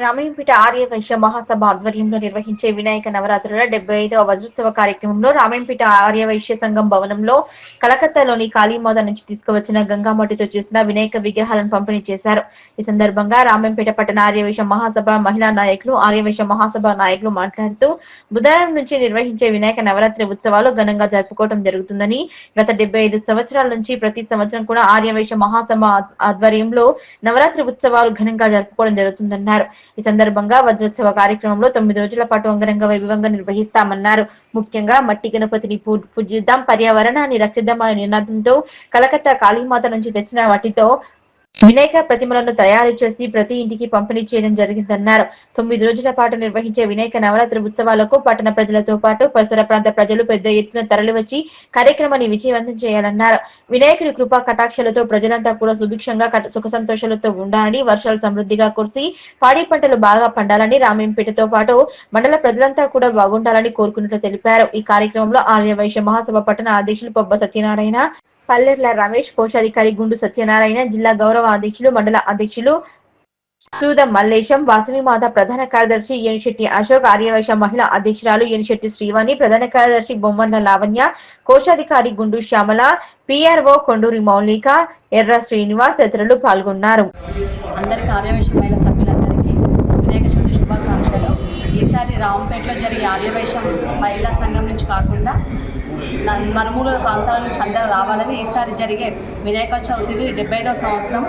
రామాయంపేట ఆర్య వైశ్య మహాసభ ఆధ్వర్యంలో నిర్వహించే వినాయక నవరాత్రుల 75వ వజ్రోత్సవ కార్యక్రమంలో రామాయంపేట ఆర్య వైశ్య సంఘం భవనంలో కలకత్తాలోని కాళీమాత నుంచి తీసుకువచ్చిన గంగామట్టితో చేసిన వినాయక విగ్రహాలను పంపిణీ చేశారు. ఈ సందర్భంగా రామాయంపేట పట్టణ ఆర్య వైశ్య మహాసభ మహిళా నాయకులు, ఆర్య వైశ్య మహాసభ నాయకులు మాట్లాడుతూ బుధవారం నుంచి నిర్వహించే వినాయక నవరాత్రి ఉత్సవాలు ఘనంగా జరుపుకోవడం జరుగుతుందని, గత 75 సంవత్సరాల నుంచి ప్రతి సంవత్సరం కూడా ఆర్య వైశ్య మహాసభ ఆధ్వర్యంలో నవరాత్రి ఉత్సవాలు ఘనంగా జరుపుకోవడం జరుగుతుందన్నారు. ఈ సందర్భంగా వజ్రోత్సవ కార్యక్రమంలో 9 రోజుల పాటు అంగరంగ వైభవంగా నిర్వహిస్తామన్నారు. ముఖ్యంగా మట్టి గణపతిని పూజిద్దాం, పర్యావరణాన్ని రక్షిద్దాం అనే నినాదంతో కలకత్తా కాళీమాత నుంచి తెచ్చిన వాటితో వినాయక ప్రతిమలను తయారు చేసి ప్రతి ఇంటికి పంపిణీ చేయడం జరిగిందన్నారు. 9 రోజుల పాటు నిర్వహించే వినాయక నవరాత్రి ఉత్సవాలకు పట్టణ ప్రజలతో పాటు పరిసర ప్రాంత ప్రజలు పెద్ద ఎత్తున తరలివచ్చి కార్యక్రమాన్ని విజయవంతం చేయాలన్నారు. వినాయకుడి కృపా కటాక్షలతో ప్రజలంతా కూడా సుభిక్షంగా సుఖ సంతోషాలతో ఉండాలని, వర్షాలు సమృద్ధిగా కురిసి పాడి పంటలు బాగా పండాలని, రామాయంపేటతో పాటు మండల ప్రజలంతా కూడా బాగుండాలని కోరుకున్నట్లు తెలిపారు. ఈ కార్యక్రమంలో ఆర్య వైశ్య మహాసభ పట్టణ అధ్యక్షులు పొబ్బ సత్యనారాయణ, పల్లెర్ల రమేష్, కోశాధికారి గుండు సత్యనారాయణ, జిల్లా గౌరవ అధ్యక్షులు, మండల అధ్యక్షులు సూద మల్లేశం, వాసవిమాత, ప్రధాన కార్యదర్శి ఏనిశెట్టి అశోక్, ఆర్యవైశ్య మహిళా అధ్యక్షురాలు ఏనిశెట్టి శ్రీవాణి, ప్రధాన కార్యదర్శి బొమ్మన్న లావణ్య, కోశాధికారి గుండు శ్యామల, పిఆర్ఓ కొండూరి మౌలిక, ఎర్ర శ్రీనివాస్ తదితరులు పాల్గొన్నారు. అందరికీ ఆర్యవైశ్య మహిళా సభ్యులందరికీ వినాయక చవితి శుభాకాంక్షలు. ఈసారి రామంపేటలో జరిగే ఆర్యవైశ్య మహిళా సంఘం నుంచి కాకుండా మరుమూల ప్రాంతాల నుంచి అందరూ రావాలని ఈసారి జరిగే వినాయక చవితికి 75వ సంవత్సరం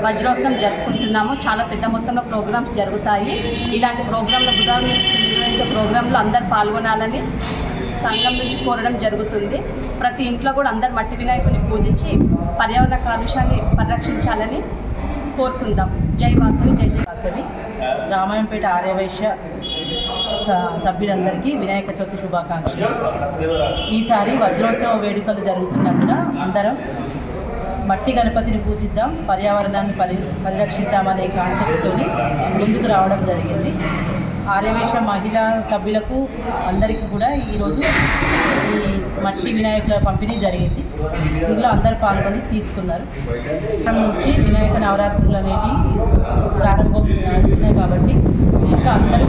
వజ్రోత్సవం జరుపుకుంటున్నాము. చాలా పెద్ద మొత్తంలో ప్రోగ్రామ్స్ జరుగుతాయి. ఇలాంటి ప్రోగ్రాంలు బుధవారం నుంచి నిర్వహించే ప్రోగ్రాంలో అందరూ పాల్గొనాలని సంఘం నుంచి కోరడం జరుగుతుంది. ప్రతి ఇంట్లో కూడా అందరు మట్టి వినాయకుని పూజించి పర్యావరణ కాలుష్యాన్ని పరిరక్షించాలని కోరుకుందాం. జై వాసవి, జై జై వాసవి. రామాయంపేట ఆర్యవైశ్య సభ్యులందరికీ వినాయక చవితి శుభాకాంక్షలు. ఈసారి వజ్రోత్సవ వేడుకలు జరుగుతున్నందున అందరం మట్టి గణపతిని పూజిద్దాం, పర్యావరణాన్ని పరిరక్షిద్దామనే కాన్సెప్ట్తో ముందుకు రావడం జరిగింది. ఆర్యవైశ్య మహిళా సభ్యులకు అందరికీ కూడా ఈరోజు ఈ మట్టి వినాయకుల పంపిణీ జరిగింది. ఇందులో అందరు పాల్గొని తీసుకున్నారు. నుంచి వినాయక నవరాత్రులు అనేటివి ప్రారంభం అవుతున్నాయి కాబట్టి దీంట్లో అందరూ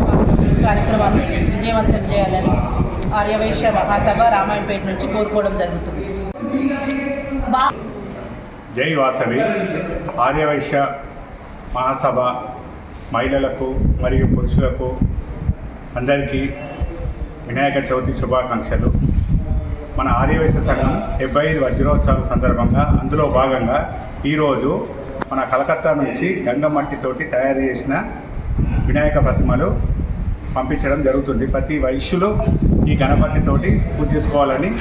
పాల్గొని కార్యక్రమాన్ని విజయవంతం చేయాలని ఆర్యవైశ్య మహాసభ రామాయంపేట నుంచి కోరుకోవడం జరుగుతుంది. జై వాసవి. ఆర్యవైశ్య మహాసభ మహిళలకు మరియు పురుషులకు అందరికీ వినాయక చవితి శుభాకాంక్షలు. మన ఆర్యవైశ్య సంఘం 75 వజ్రోత్సవాల సందర్భంగా అందులో భాగంగా ఈరోజు మన కలకత్తా నుంచి గంగమట్టితోటి తయారు చేసిన వినాయక ప్రతిమలు పంపించడం జరుగుతుంది. ప్రతి వైశ్యులు ఈ గణపతితోటి పూజ చేసుకోవాలని,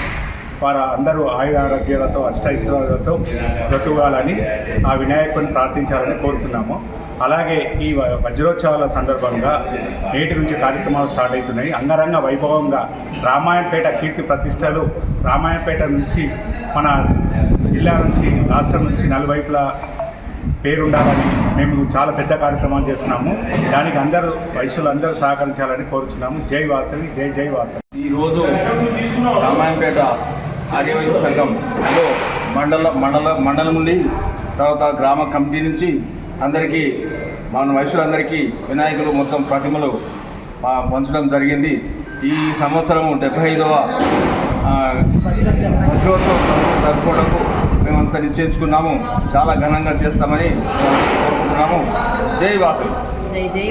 వారు అందరూ ఆయురారోగ్యాలతో అష్టైశ్వర్యాలతో బ్రతుకాలని ఆ వినాయకుని ప్రార్థించాలని కోరుతున్నాము. అలాగే ఈ వజ్రోత్సవాల సందర్భంగా నేటి నుంచి కార్యక్రమాలు స్టార్ట్ అవుతున్నాయి. అంగరంగ వైభవంగా రామాయంపేట కీర్తి ప్రతిష్టలు, రామాయంపేట నుంచి మన జిల్లా నుంచి రాష్ట్రం నుంచి నలువైపులా పేరుండాలని మేము చాలా పెద్ద కార్యక్రమాలు చేస్తున్నాము. దానికి అందరూ వైశ్యులందరూ సహకరించాలని కోరుతున్నాము. జై వాసవి, జై జై వాసవి. ఈరోజు రామాయంపేట ఆర్యవైశ్య సంఘంలో మండలం నుండి తర్వాత గ్రామ కమిటీ నుంచి అందరికీ మన వైశ్యులందరికీ వినాయకులు మొత్తం ప్రతిమలు పంచడం జరిగింది. ఈ సంవత్సరం 75వ వజ్రోత్సవం జరుపుకోవడానికి మేమంతా నిశ్చయించుకున్నాము. చాలా ఘనంగా చేస్తామని కోరుకుంటున్నాము. జై వాసవి. జై జై.